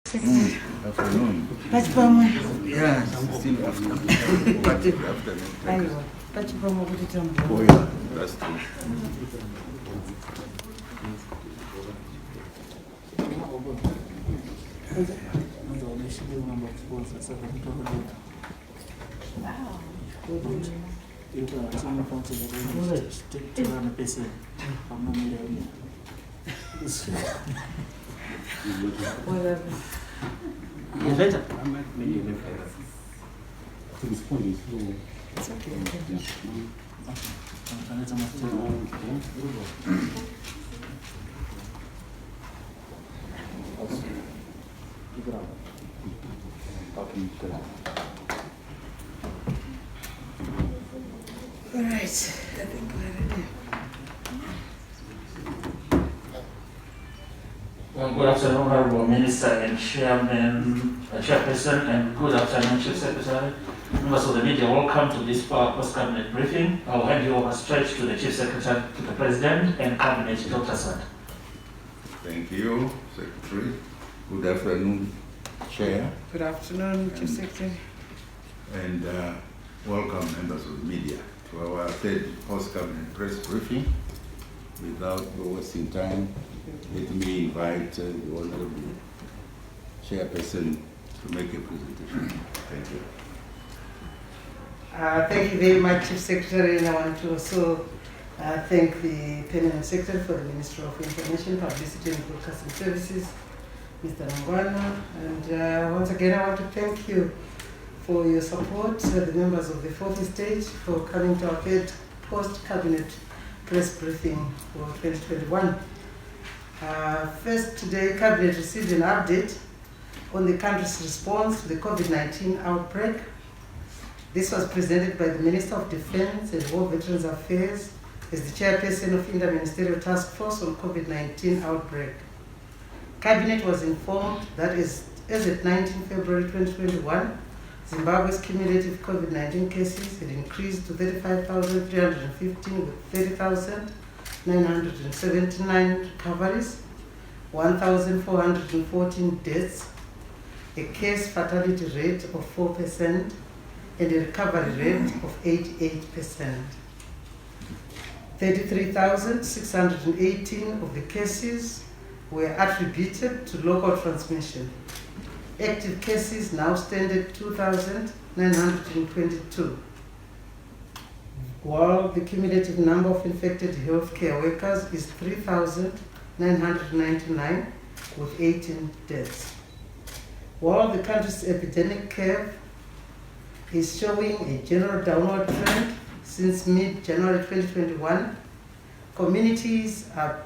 Afternoon. Pachipamwe. Yeah, still afternoon. But afternoon. Aiwa. Pachipamwe kuti tambo. Oh yeah, that's true. Later. It's okay. All right. I think we're ready. Good afternoon, Honorable Minister and Chairperson, and good afternoon, Chief Secretary. Members of the media, welcome to this post-cabinet briefing. I'll hand you over straight to the Chief Secretary, to the President and Cabinet, Dr. Sad. Thank you, Secretary. Good afternoon, Chair. Good afternoon, Chief Secretary. And welcome members of the media to our third post-cabinet press briefing. Without wasting time, let me invite the Honorable Chairperson to make a presentation. Thank you. Thank you very much, Chief Secretary, and I want to also thank the Permanent Secretary for the Ministry of Information, Publicity and Broadcasting Services, Mr. Nangwana. And once again, I want to thank you for your support, the members of the fourth stage, for coming to our third post-cabinet press briefing for 2021. First, today, Cabinet received an update on the country's response to the COVID-19 outbreak. This was presented by the Minister of Defense and War Veterans Affairs as the chairperson of Inter-Ministerial Task Force on COVID-19 outbreak. Cabinet was informed that as at 19 February 2021, Zimbabwe's cumulative COVID-19 cases had increased to 35,315 with 30,979 recoveries, 1,414 deaths, a case fatality rate of 4%, and a recovery rate of 88%. 33,618 of the cases were attributed to local transmission. Active cases now stand at 2,922, while the cumulative number of infected healthcare workers is 3,999 with 18 deaths. While the country's epidemic curve is showing a general downward trend since mid-January 2021, communities are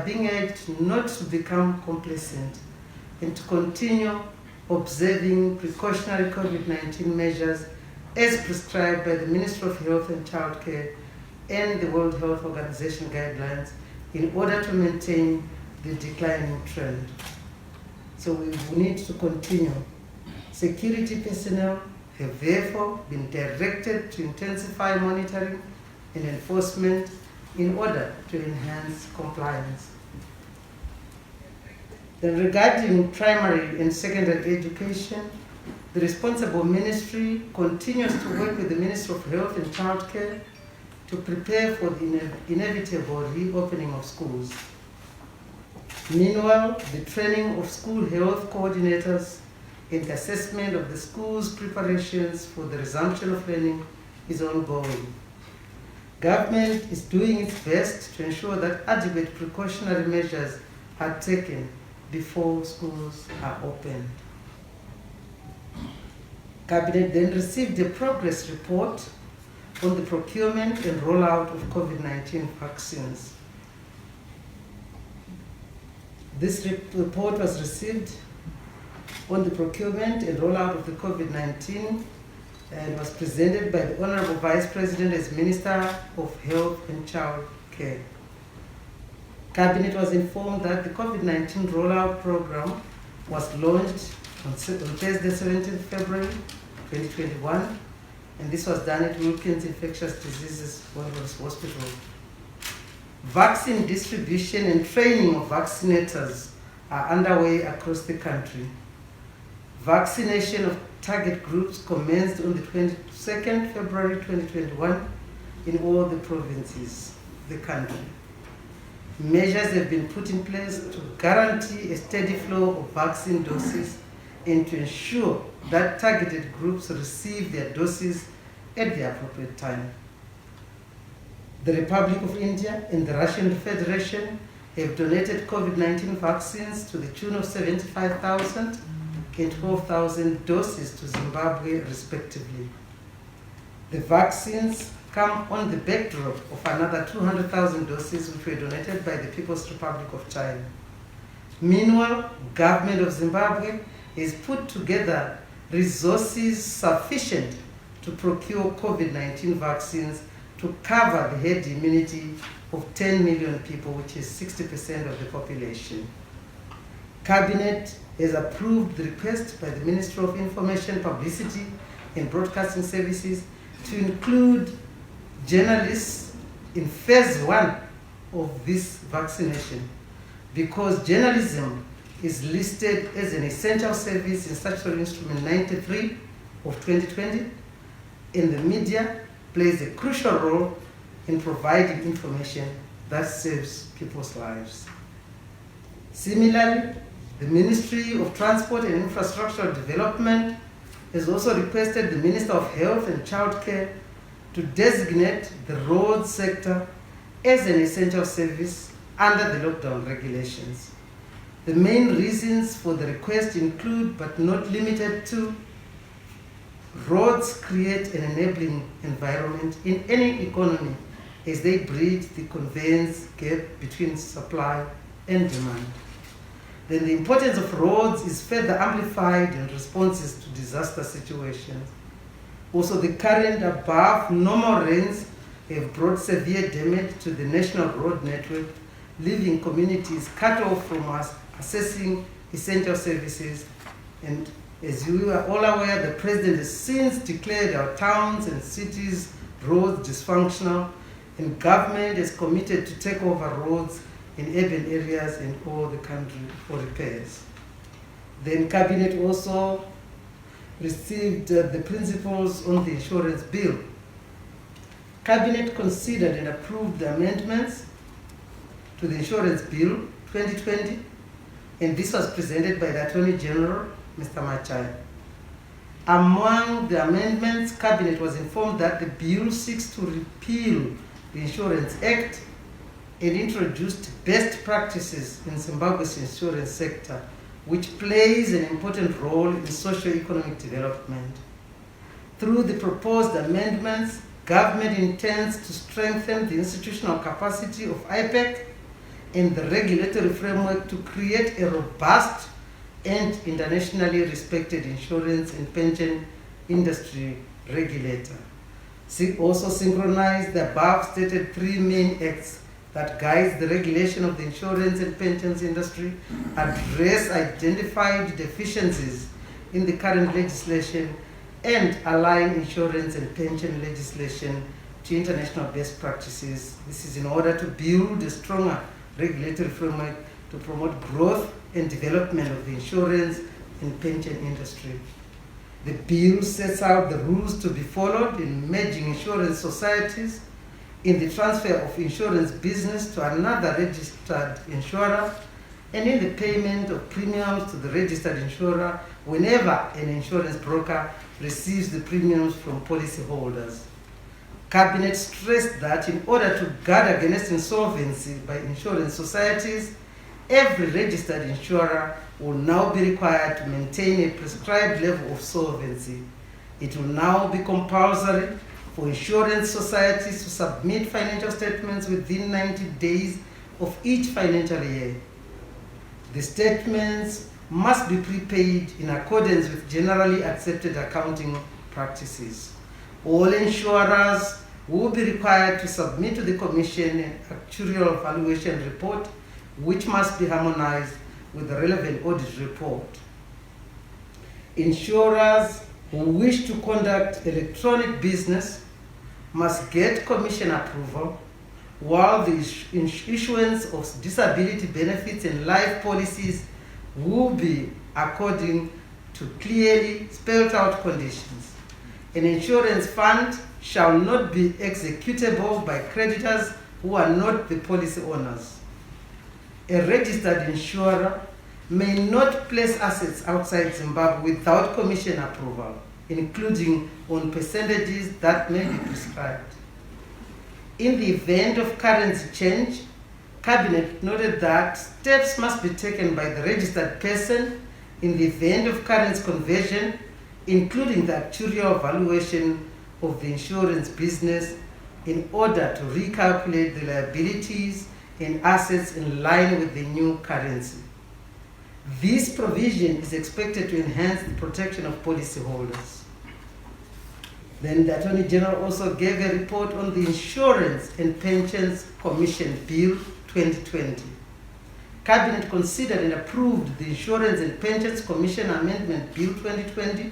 being urged not to become complacent and to continue observing precautionary COVID-19 measures as prescribed by the Ministry of Health and Childcare and the World Health Organization guidelines in order to maintain the declining trend. So we need to continue. Security personnel have therefore been directed to intensify monitoring and enforcement in order to enhance compliance. Then regarding primary and secondary education, the responsible ministry continues to work with the Ministry of Health and Childcare to prepare for the inevitable reopening of schools. Meanwhile, the training of school health coordinators and the assessment of the school's preparations for the resumption of learning is ongoing. Government is doing its best to ensure that adequate precautionary measures are taken before schools are opened. Cabinet then received a progress report on the procurement and rollout of COVID-19 vaccines. This report was received on the procurement and rollout of the COVID-19 and was presented by the Honorable Vice President as Minister of Health and Child Care. Cabinet was informed that the COVID-19 rollout program was launched on Thursday, 17 February 2021, and this was done at Wilkins Infectious Diseases Hospital. Vaccine distribution and training of vaccinators are underway across the country. Vaccination of target groups commenced on the 22nd February 2021 in all the provinces of the country. Measures have been put in place to guarantee a steady flow of vaccine doses and to ensure that targeted groups receive their doses at the appropriate time. The Republic of India and the Russian Federation have donated COVID-19 vaccines to the tune of 75,000 and 12,000 doses to Zimbabwe, respectively. The vaccines come on the backdrop of another 200,000 doses which were donated by the People's Republic of China. Meanwhile, government of Zimbabwe has put together resources sufficient to procure COVID-19 vaccines to cover the herd immunity of 10 million people, which is 60% of the population. Cabinet has approved the request by the Ministry of Information, Publicity and Broadcasting Services to include journalists in phase 1 of this vaccination, because journalism is listed as an essential service in Statutory Instrument 93 of 2020, and the media plays a crucial role in providing information that saves people's lives. Similarly, the Ministry of Transport and Infrastructural Development has also requested the Minister of Health and Childcare to designate the road sector as an essential service under the lockdown regulations. The main reasons for the request include, but not limited to, roads create an enabling environment in any economy as they bridge the conveyance gap between supply and demand. Then the importance of roads is further amplified in responses to disaster situations. Also, the current above normal rains have brought severe damage to the national road network, leaving communities cut off from us accessing essential services. And as you are all aware, the President has since declared our towns and cities roads dysfunctional, and government is committed to take over roads in urban areas and all the country for repairs. Then Cabinet also received the principles on the insurance bill. Cabinet considered and approved the amendments to the insurance bill 2020, and this was presented by the Attorney General, Mr. Machai. Among the amendments, Cabinet was informed that the bill seeks to repeal the Insurance Act and introduced best practices in Zimbabwe's insurance sector, which plays an important role in socio-economic development. Through the proposed amendments, government intends to strengthen the institutional capacity of IPEC and the regulatory framework to create a robust and internationally respected insurance and pension industry regulator. Also synchronize the above stated 3 main acts that guides the regulation of the insurance and pensions industry, address identified deficiencies in the current legislation, and align insurance and pension legislation to international best practices. This is in order to build a stronger regulatory framework to promote growth and development of the insurance and pension industry. The bill sets out the rules to be followed in merging insurance societies, in the transfer of insurance business to another registered insurer, and in the payment of premiums to the registered insurer whenever an insurance broker receives the premiums from policyholders. Cabinet stressed that in order to guard against insolvency by insurance societies, every registered insurer will now be required to maintain a prescribed level of solvency. It will now be compulsory for insurance societies to submit financial statements within 90 days of each financial year. The statements must be prepaid in accordance with generally accepted accounting practices. All insurers will be required to submit to the Commission an actuarial valuation report, which must be harmonized with the relevant audit report. Insurers who wish to conduct electronic business must get Commission approval, while the issuance of disability benefits and life policies will be according to clearly spelled out conditions. An insurance fund shall not be executable by creditors who are not the policy owners. A registered insurer may not place assets outside Zimbabwe without Commission approval, including on percentages that may be prescribed. In the event of currency change, Cabinet noted that steps must be taken by the registered person in the event of currency conversion, including the actuarial valuation of the insurance business, in order to recalculate the liabilities and assets in line with the new currency. This provision is expected to enhance the protection of policyholders. Then the Attorney General also gave a report on the Insurance and Pensions Commission Bill 2020. Cabinet considered and approved the Insurance and Pensions Commission Amendment Bill 2020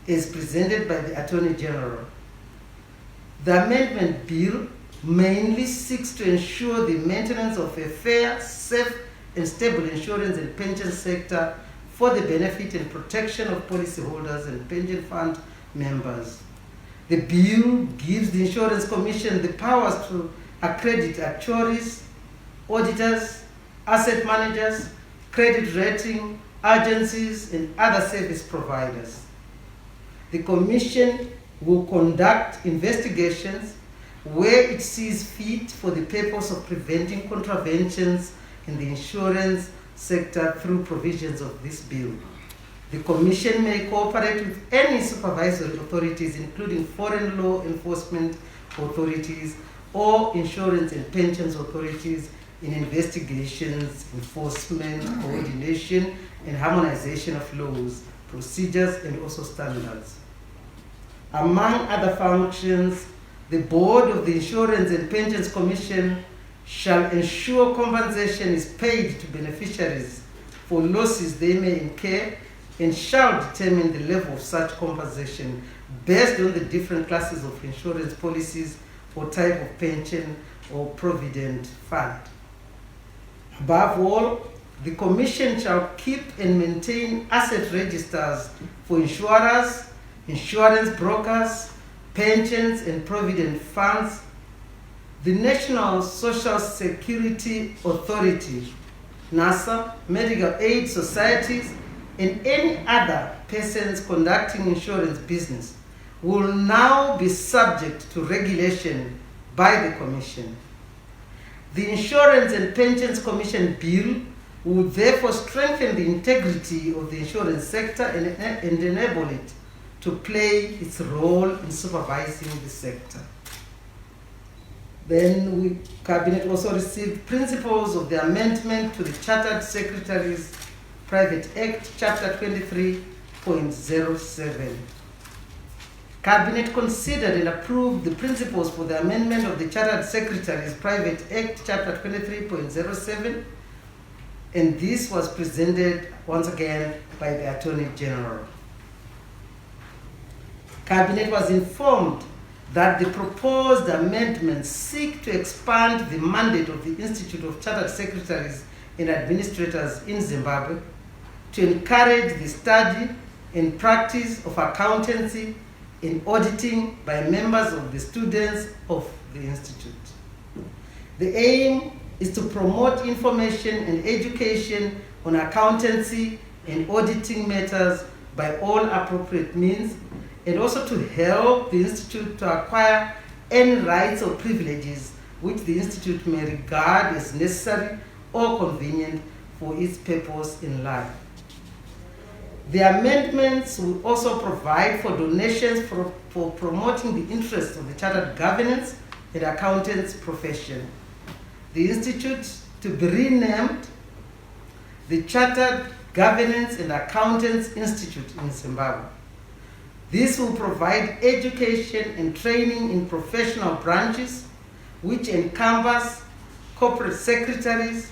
as presented by the Attorney General. The amendment bill mainly seeks to ensure the maintenance of a fair, safe, and stable insurance and pension sector for the benefit and protection of policyholders and pension fund members. The bill gives the Insurance Commission the powers to accredit actuaries, auditors, asset managers, credit rating agencies, and other service providers. The Commission will conduct investigations where it sees fit for the purpose of preventing contraventions in the insurance sector through provisions of this bill. The Commission may cooperate with any supervisory authorities, including foreign law enforcement authorities or insurance and pensions authorities, in investigations, enforcement, coordination, and harmonization of laws, procedures, and also standards. Among other functions, the Board of the Insurance and Pensions Commission shall ensure compensation is paid to beneficiaries for losses they may incur, and shall determine the level of such compensation based on the different classes of insurance policies or type of pension or provident fund. Above all, the Commission shall keep and maintain asset registers for insurers, insurance brokers, pensions and provident funds, the National Social Security Authority, NASA, medical aid societies, and any other persons conducting insurance business will now be subject to regulation by the Commission. The Insurance and Pensions Commission Bill will therefore strengthen the integrity of the insurance sector and enable it to play its role in supervising the sector. Then Cabinet also received principles of the amendment to the Chartered Secretaries Private Act, Chapter 23.07. Cabinet considered and approved the principles for the amendment of the Chartered Secretaries Private Act, Chapter 23.07, and this was presented once again by the Attorney General. Cabinet was informed that the proposed amendments seek to expand the mandate of the Institute of Chartered Secretaries and Administrators in Zimbabwe to encourage the study and practice of accountancy and auditing by members of the students of the Institute. The aim is to promote information and education on accountancy and auditing matters by all appropriate means, and also to help the Institute to acquire any rights or privileges which the Institute may regard as necessary or convenient for its purpose in life. The amendments will also provide for donations for promoting the interests of the chartered governance and accountants profession. The Institute to be renamed the Chartered Governance and Accountants Institute in Zimbabwe. This will provide education and training in professional branches which encompass corporate secretaries,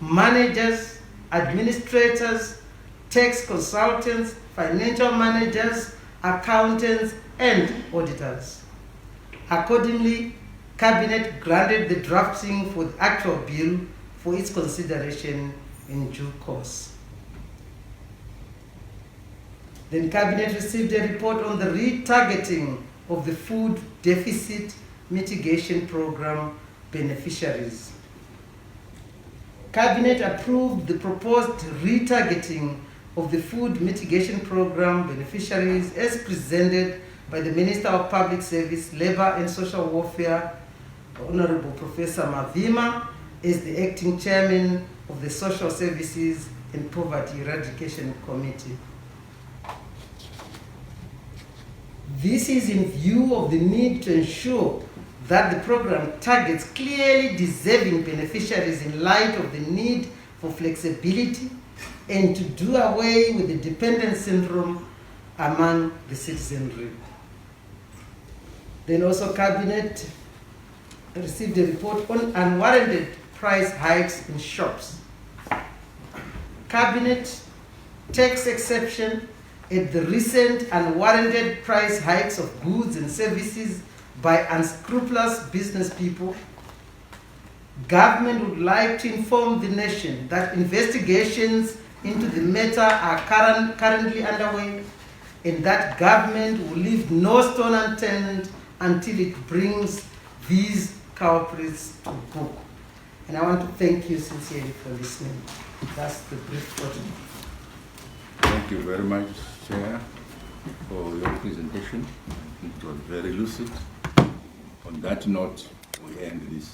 managers, administrators, tax consultants, financial managers, accountants, and auditors. Accordingly, Cabinet granted the drafting for the actual bill for its consideration in due course. Then Cabinet received a report on the retargeting of the Food Deficit Mitigation Program beneficiaries. Cabinet approved the proposed retargeting of the Food Mitigation Program beneficiaries as presented by the Minister of Public Service, Labour and Social Welfare, Honorable Professor Mavima, as the acting chairman of the Social Services and Poverty Eradication Committee. This is in view of the need to ensure that the program targets clearly deserving beneficiaries in light of the need for flexibility and to do away with the dependent syndrome among the citizenry. Then also Cabinet received a report on unwarranted price hikes in shops. Cabinet takes exception at the recent unwarranted price hikes of goods and services by unscrupulous business people. Government would like to inform the nation that investigations into the matter are currently underway and that government will leave no stone unturned until it brings these culprits to book. And I want to thank you sincerely for listening. That's the brief for today. Thank you very much, Chair, for your presentation. It was very lucid. On that note, we end this